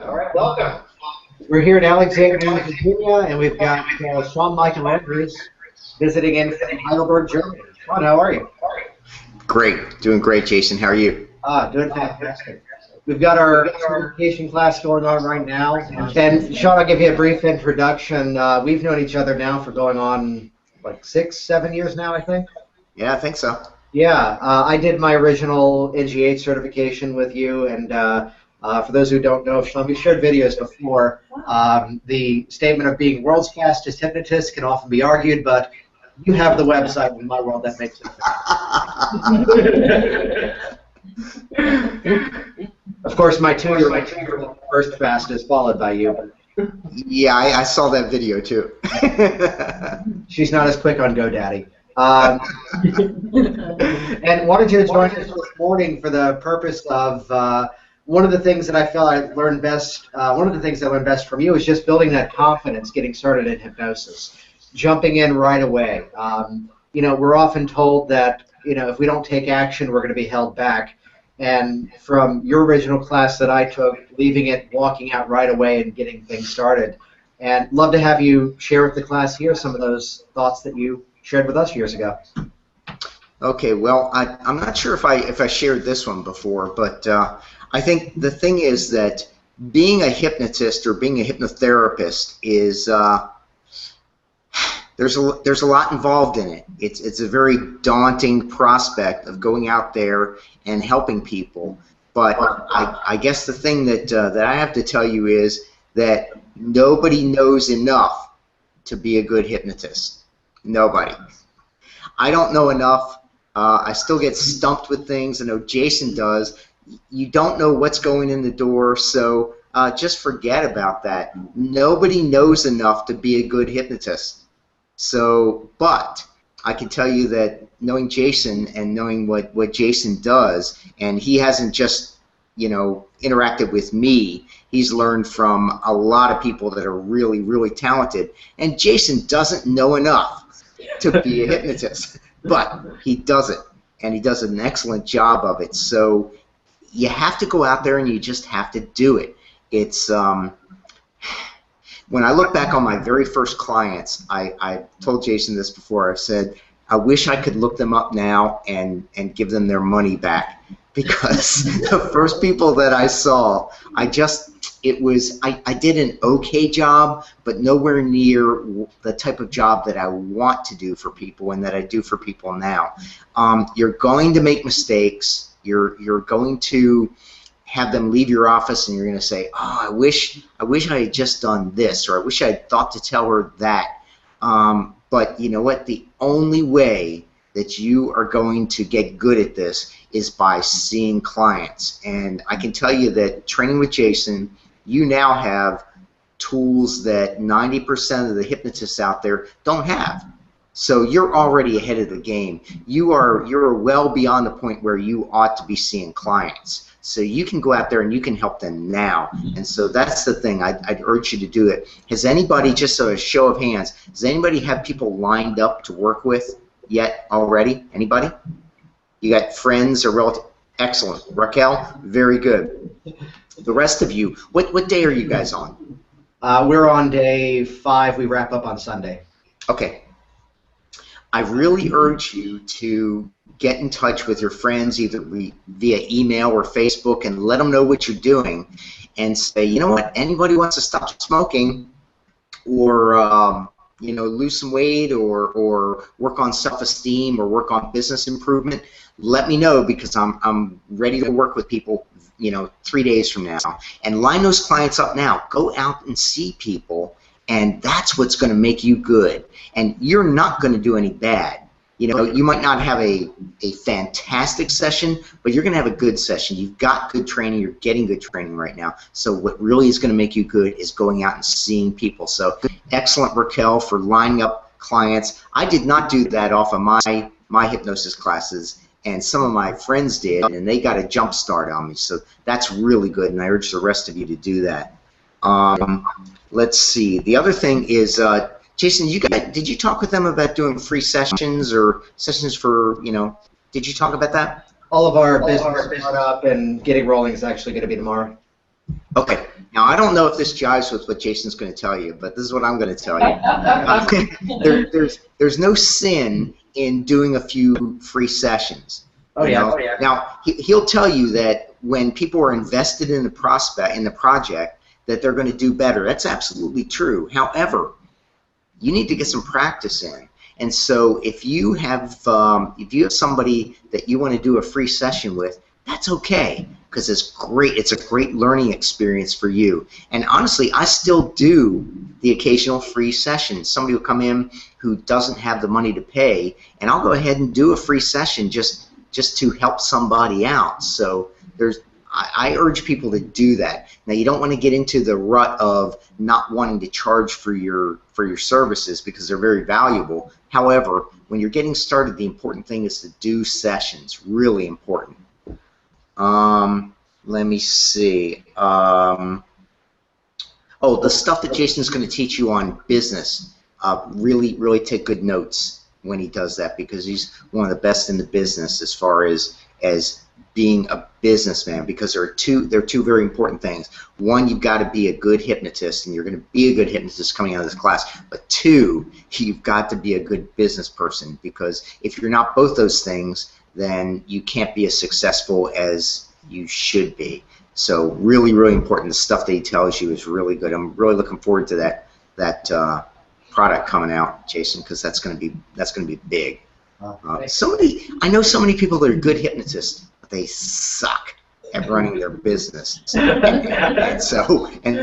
All right, welcome. We're here in Alexandria, Virginia, and we've got Sean Michael Andrews visiting in from Heidelberg, Germany. Sean, how are you? Great. Doing great, Jason. How are you? Doing fantastic. We've got our certification class going on right now. And Sean, I'll give you a brief introduction. We've known each other now for going on like 6-7 years now, I think. Yeah, I think so. Yeah, I did my original NG8 certification with you, and for those who don't know, Sean, we shared videos before. The statement of being world's fastest hypnotist can often be argued, but you have the website in my world that makes it. Of course, my two-year-old first fastest, followed by you. Yeah, I saw that video too. She's not as quick on GoDaddy. And wanted you to join us this morning for the purpose of one of the things that I felt I learned best. One of the things I learned best from you is just building that confidence, getting started in hypnosis, jumping in right away. You know, we're often told that if we don't take action, we're going to be held back. And from your original class that I took, leaving it, walking out right away, and getting things started. And love to have you share with the class here some of those thoughts that you shared with us years ago. Okay, well, I'm not sure if I shared this one before, but I think the thing is that being a hypnotist or being a hypnotherapist is there's a lot involved in it. It's a very daunting prospect of going out there and helping people. But I guess the thing that I have to tell you is that nobody knows enough to be a good hypnotist. Nobody. I don't know enough. I still get stumped with things. I know Jason does. You don't know what's going in the door, so just forget about that. Nobody knows enough to be a good hypnotist. So, but I can tell you that knowing Jason and knowing what Jason does, and he hasn't just interacted with me. He's learned from a lot of people that are really, really talented. And Jason doesn't know enough to be a hypnotist, but he does it, and he does an excellent job of it. So you have to go out there and you just have to do it. It's when I look back on my very first clients, I told Jason this before. I said, I wish I could look them up now and give them their money back, because the first people that I saw, I did an okay job, but nowhere near the type of job that I want to do for people and that I do for people now. You're going to make mistakes. You're going to have them leave your office, and you're going to say, "Oh, I wish I had just done this," or "I wish I had thought to tell her that." But you know what? The only way that you are going to get good at this is by seeing clients. And I can tell you that training with Jason, you now have tools that 90% of the hypnotists out there don't have. So you're already ahead of the game. You're well beyond the point where you ought to be seeing clients. So you can go out there and you can help them now. And so that's the thing. I'd urge you to do it. Has anybody, just a show of hands, does anybody have people lined up to work with yet already? Anybody? You got friends or relatives? Excellent. Raquel, very good. The rest of you, what day are you guys on? We're on day 5. We wrap up on Sunday. Okay. I really urge you to get in touch with your friends either via email or Facebook and let them know what you're doing and say, you know what, anybody wants to stop smoking or lose some weight or work on self-esteem or work on business improvement, let me know, because I'm ready to work with people 3 days from now. And line those clients up now. Go out and see people, and that's what's going to make you good. And you're not going to do any bad. You might not have a fantastic session, but you're going to have a good session. You've got good training. You're getting good training right now. So what really is going to make you good is going out and seeing people. So excellent, Raquel, for lining up clients. I did not do that off of my hypnosis classes, and some of my friends did, and they got a jump start on me. So that's really good, and I urge the rest of you to do that. Let's see. The other thing is, Jason, did you talk with them about doing free sessions or sessions for, did you talk about that? All of our business startup and getting rolling is actually going to be tomorrow. Okay. Now, I don't know if this jives with what Jason's going to tell you, but this is what I'm going to tell you. There's no sin in doing a few free sessions. Oh, You yeah. know? Oh, yeah. Now, he'll tell you that when people are invested in the project, that they're going to do better. That's absolutely true. However, you need to get some practice in. And so if you have somebody that you want to do a free session with, that's okay, because it's great. It's a great learning experience for you. And honestly, I still do the occasional free session. Somebody will come in who doesn't have the money to pay, and I'll go ahead and do a free session just to help somebody out. So I urge people to do that. Now, you don't want to get into the rut of not wanting to charge for your services, because they're very valuable. However, when you're getting started, the important thing is to do sessions. Really important. Let me see. Oh, the stuff that Jason's going to teach you on business. Really take good notes when he does that, because he's one of the best in the business as far as being a businessman, because there are two very important things. One, you've got to be a good hypnotist, and you're going to be a good hypnotist coming out of this class. But two, you've got to be a good business person, because if you're not both those things, then you can't be as successful as you should be. So really important. The stuff that he tells you is really good. I'm really looking forward to that product coming out, Jason, because that's going to be big. I know so many people that are good hypnotists, but they suck at running their business. and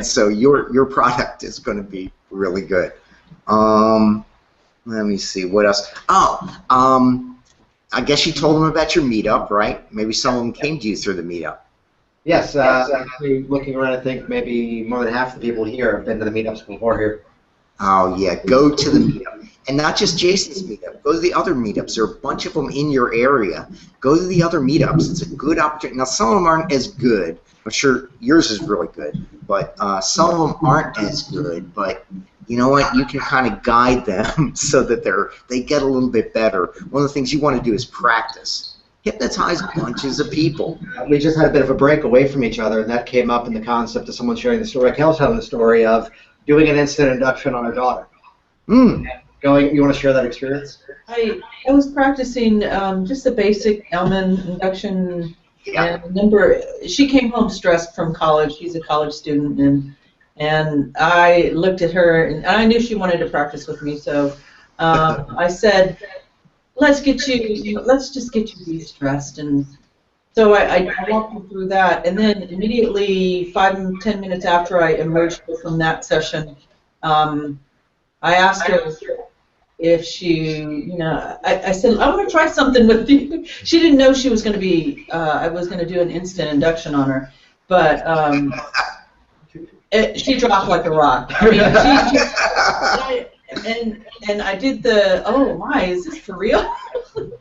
so your product is going to be really good. Let me see, what else? I guess you told them about your meetup, right? Maybe some of them came to you through the meetup. Yes, actually looking around, I think maybe more than half the people here have been to the meetups before here. Oh, yeah, go to the meetup. And not just Jason's meetup. Go to the other meetups. There are a bunch of them in your area. Go to the other meetups. It's a good opportunity. Now, some of them aren't as good. I'm sure yours is really good. But some of them aren't as good. But you know what? You can kind of guide them so that they get a little bit better. One of the things you want to do is practice. Hypnotize bunches of people. We just had a bit of a break away from each other, and that came up in the concept of someone sharing the story. Kel telling the story of doing an instant induction on her daughter. You want to share that experience? I was practicing just the basic Elman induction. And remember, she came home stressed from college. She's a college student, and I looked at her, and I knew she wanted to practice with me. So I said, let's just get you de-stressed. And so I walked her through that, and then immediately 5-10 minutes after I emerged from that session, I asked her if she, I said, I want to try something with you. She didn't know she was going to be, I was going to do an instant induction on her, but she dropped like a rock. I mean, and I did the, oh my, is this for real?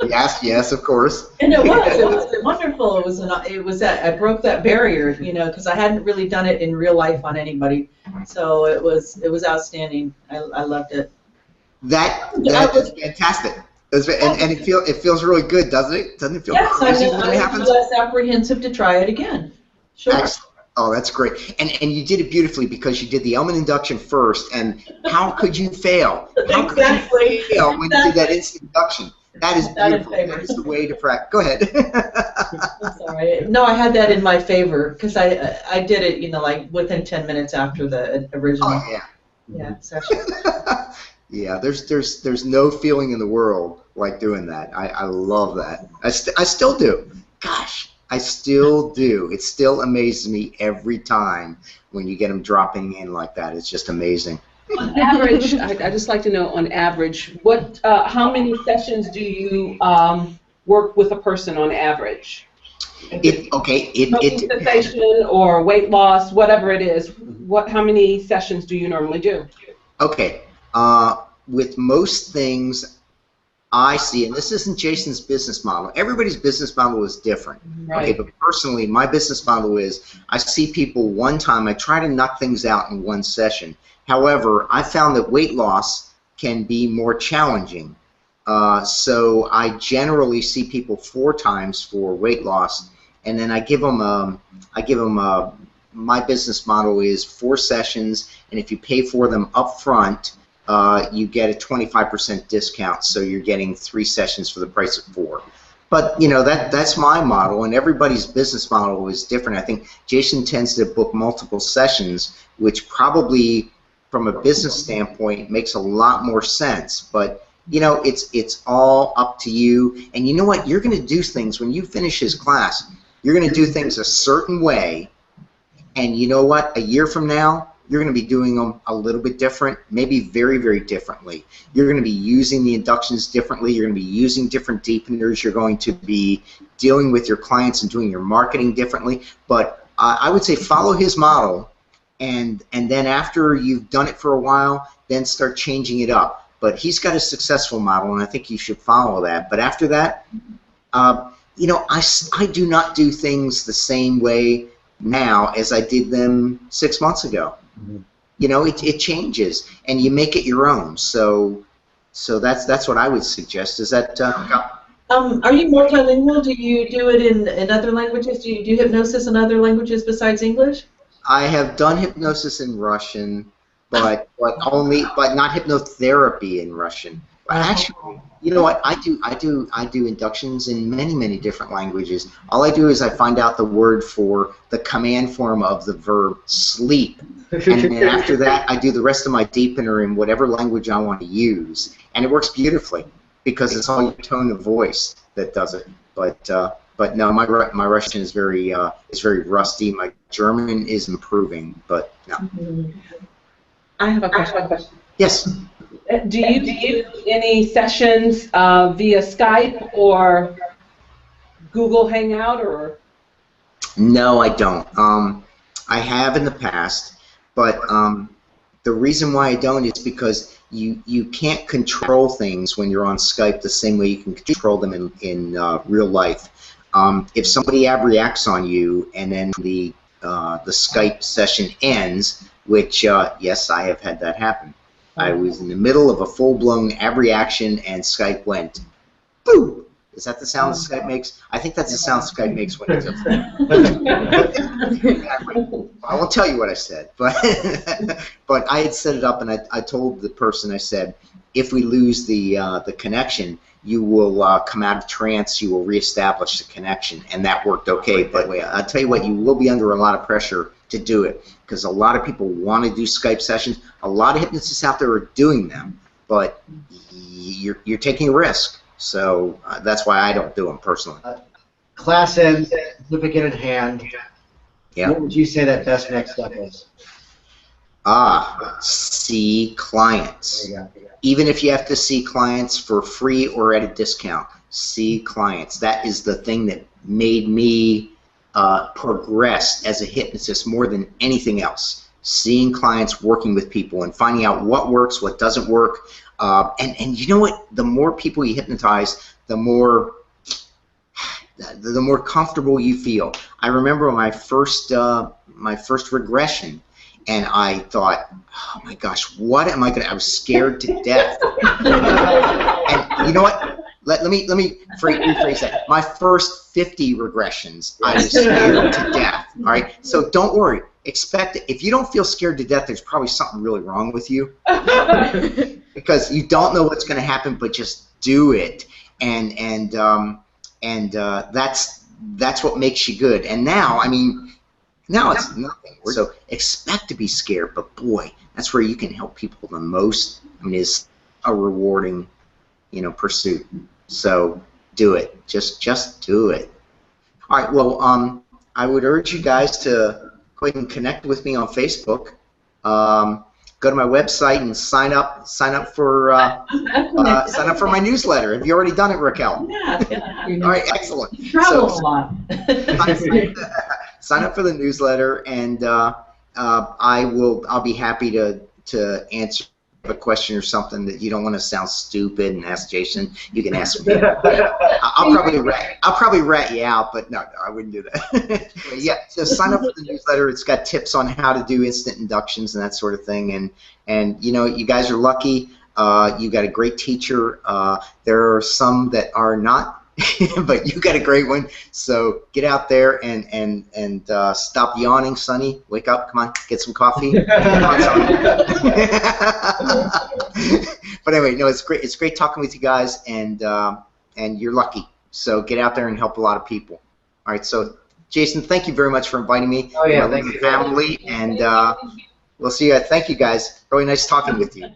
Yes, of course. And it was wonderful. I broke that barrier, because I hadn't really done it in real life on anybody. So it was outstanding. I loved it. That is fantastic. And it feels really good, doesn't it? Doesn't it feel crazy when it happens? I'm less apprehensive to try it again. Sure. Excellent. Oh, that's great. And you did it beautifully, because you did the Elman induction first, and how could you fail? How could you fail when you did that instant induction? That is beautiful. That is the way to practice. Go ahead. I'm sorry. No, I had that in my favor, because I did it, like within 10 minutes after the original. Oh, yeah. Yeah, session. Yeah, there's no feeling in the world like doing that. I love that. I still do. Gosh, I still do. It still amazes me every time when you get them dropping in like that. It's just amazing. On average, I'd just like to know, on average, how many sessions do you work with a person on average? It cessation or weight loss, whatever it is. How many sessions do you normally do? Okay. With most things I see, and this isn't Jason's business model. Everybody's business model is different. Right. Okay, but personally, my business model is I see people one time. I try to knock things out in one session. However, I found that weight loss can be more challenging. So I generally see people 4 times for weight loss, and then I give them my business model is 4 sessions, and if you pay for them up front, you get a 25% discount, so you're getting 3 sessions for the price of 4. But you know, that's my model, and everybody's business model is different. I think Jason tends to book multiple sessions, which probably, from a business standpoint, makes a lot more sense. But you know, it's all up to you. And you know what? You're going to do things when you finish his class. You're going to do things a certain way, and you know what? A year from now, you're going to be doing them a little bit different, maybe very, very differently. You're going to be using the inductions differently. You're going to be using different deepeners. You're going to be dealing with your clients and doing your marketing differently. But I would say follow his model, and then after you've done it for a while, then start changing it up. But he's got a successful model, and I think you should follow that. But after that, you know, I do not do things the same way now as I did them 6 months ago. You know, it changes, and you make it your own. So that's what I would suggest. Is that are you multilingual? Do you do it in other languages? Do you do hypnosis in other languages besides English? I have done hypnosis in Russian, but not hypnotherapy in Russian. Actually, you know what? I do inductions in many different languages. All I do is I find out the word for the command form of the verb sleep, and then after that I do the rest of my deepener in whatever language I want to use, and it works beautifully because it's all your tone of voice that does it. But no, my Russian is very rusty. My German is improving, but no. I have a question. Yes. Do you do any sessions via Skype or Google Hangout or? No, I don't. I have in the past, but the reason why I don't is because you can't control things when you're on Skype the same way you can control them in real life. If somebody abreacts on you and then the Skype session ends, which yes, I have had that happen. I was in the middle of a full-blown abreaction, and Skype went, boom! Is that the sound Skype makes? I think that's the sound Skype makes when it does that. I won't tell you what I said, but I had set it up, and I told the person, I said, if we lose the connection, you will come out of trance, you will reestablish the connection, and that worked okay. But I'll tell you what, you will be under a lot of pressure to do it, because a lot of people want to do Skype sessions. A lot of hypnotists out there are doing them, but you're taking a risk. So that's why I don't do them personally. Class ends, certificate in hand. Yeah. What would you say that best next step is? See clients. There you go. Even if you have to see clients for free or at a discount, see clients. That is the thing that made me progress as a hypnotist more than anything else. Seeing clients, working with people, and finding out what works, what doesn't work. And you know what? The more people you hypnotize, the more comfortable you feel. I remember my first regression, and I thought, oh my gosh, what am I gonna? I was scared to death. And you know what? Let me rephrase that. My first 50 regressions, I was scared to death. All right. So don't worry. Expect it. If you don't feel scared to death, there's probably something really wrong with you, because you don't know what's going to happen, but just do it. And that's what makes you good. And now, I mean, now it's nothing. So expect to be scared, but boy, that's where you can help people the most. I mean, it's a rewarding, pursuit. So do it. Just do it. All right. Well, I would urge you guys to go ahead and connect with me on Facebook. Go to my website and sign up for my newsletter. Have you already done it, Raquel? Yeah. All right. Excellent. You travel a lot. Sign up for the newsletter, and I'll be happy to answer a question or something that you don't want to sound stupid and ask Jason. You can ask me. I'll probably rat you out, but no, I wouldn't do that. Yeah, so sign up for the newsletter. It's got tips on how to do instant inductions and that sort of thing. And you guys are lucky. You got a great teacher. There are some that are not but you got a great one. So get out there and stop yawning, Sonny. Wake up, come on, get some coffee. But anyway, no, it's great. It's great talking with you guys, and you're lucky. So get out there and help a lot of people. All right, so Jason, thank you very much for inviting me. Oh yeah, thank you. Family, and we'll see you. Thank you guys. Really nice talking with you.